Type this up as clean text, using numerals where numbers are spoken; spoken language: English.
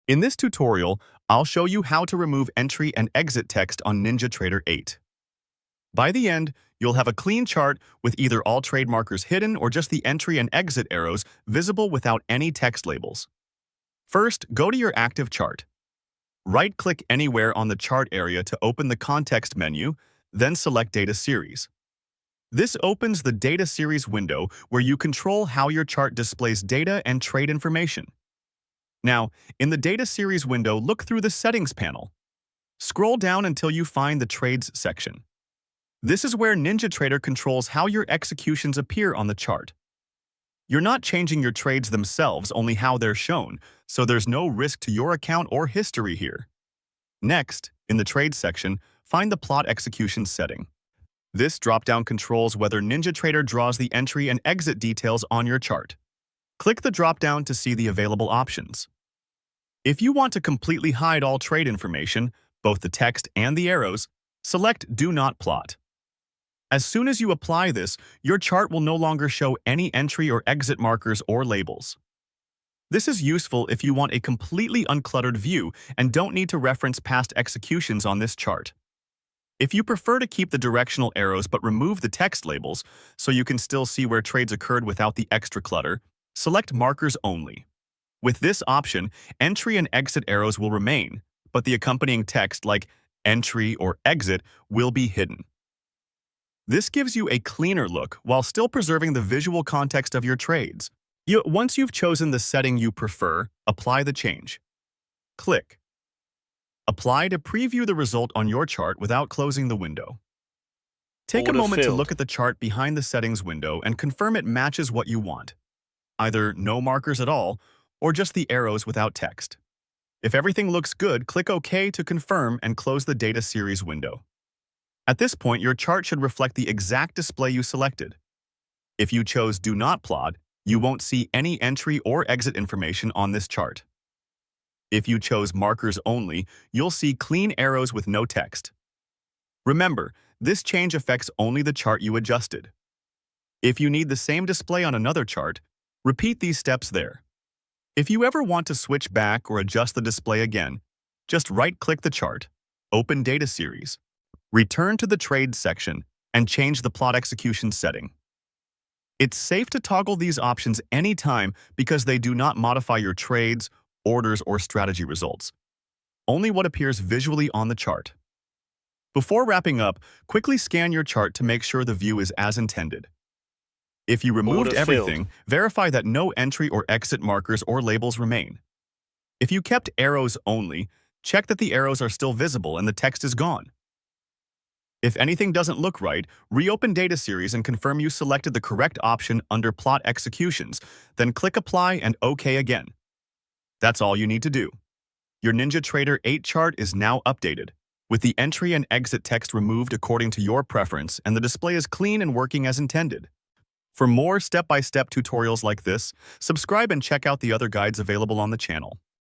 In this tutorial, I'll show you how to remove entry and exit text on NinjaTrader 8. By the end, you'll have a clean chart with either all trade markers hidden or just the entry and exit arrows visible without any text labels. First, go to your active chart. Right-click anywhere on the chart area to open the context menu, then select Data Series. This opens the Data Series window where you control how your chart displays data and trade information. Now, in the Data Series window, look through the Settings panel. Scroll down until you find the Trades section. This is where NinjaTrader controls how your executions appear on the chart. You're not changing your trades themselves, only how they're shown, so there's no risk to your account or history here. Next, in the Trades section, find the Plot Execution setting. This drop-down controls whether NinjaTrader draws the entry and exit details on your chart. Click the drop-down to see the available options. If you want to completely hide all trade information, both the text and the arrows, select Do Not Plot. As soon as you apply this, your chart will no longer show any entry or exit markers or labels. This is useful if you want a completely uncluttered view and don't need to reference past executions on this chart. If you prefer to keep the directional arrows but remove the text labels so you can still see where trades occurred without the extra clutter, select Markers Only. With this option, entry and exit arrows will remain, but the accompanying text like entry or exit will be hidden. This gives you a cleaner look while still preserving the visual context of your trades. Once you've chosen the setting you prefer, apply the change. Click Apply to preview the result on your chart without closing the window. Take a moment to look at the chart behind the settings window and confirm it matches what you want. Either no markers at all, or just the arrows without text. If everything looks good, click OK to confirm and close the Data Series window. At this point, your chart should reflect the exact display you selected. If you chose Do Not Plot, you won't see any entry or exit information on this chart. If you chose Markers Only, you'll see clean arrows with no text. Remember, this change affects only the chart you adjusted. If you need the same display on another chart, repeat these steps there. If you ever want to switch back or adjust the display again, just right-click the chart, open Data Series, return to the Trades section, and change the Plot Execution setting. It's safe to toggle these options anytime because they do not modify your trades, orders, or strategy results. Only what appears visually on the chart. Before wrapping up, quickly scan your chart to make sure the view is as intended. If you removed everything, verify that no entry or exit markers or labels remain. If you kept arrows only, check that the arrows are still visible and the text is gone. If anything doesn't look right, reopen Data Series and confirm you selected the correct option under Plot Executions, then click Apply and OK again. That's all you need to do. Your NinjaTrader 8 chart is now updated, with the entry and exit text removed according to your preference, and the display is clean and working as intended. For more step-by-step tutorials like this, subscribe and check out the other guides available on the channel.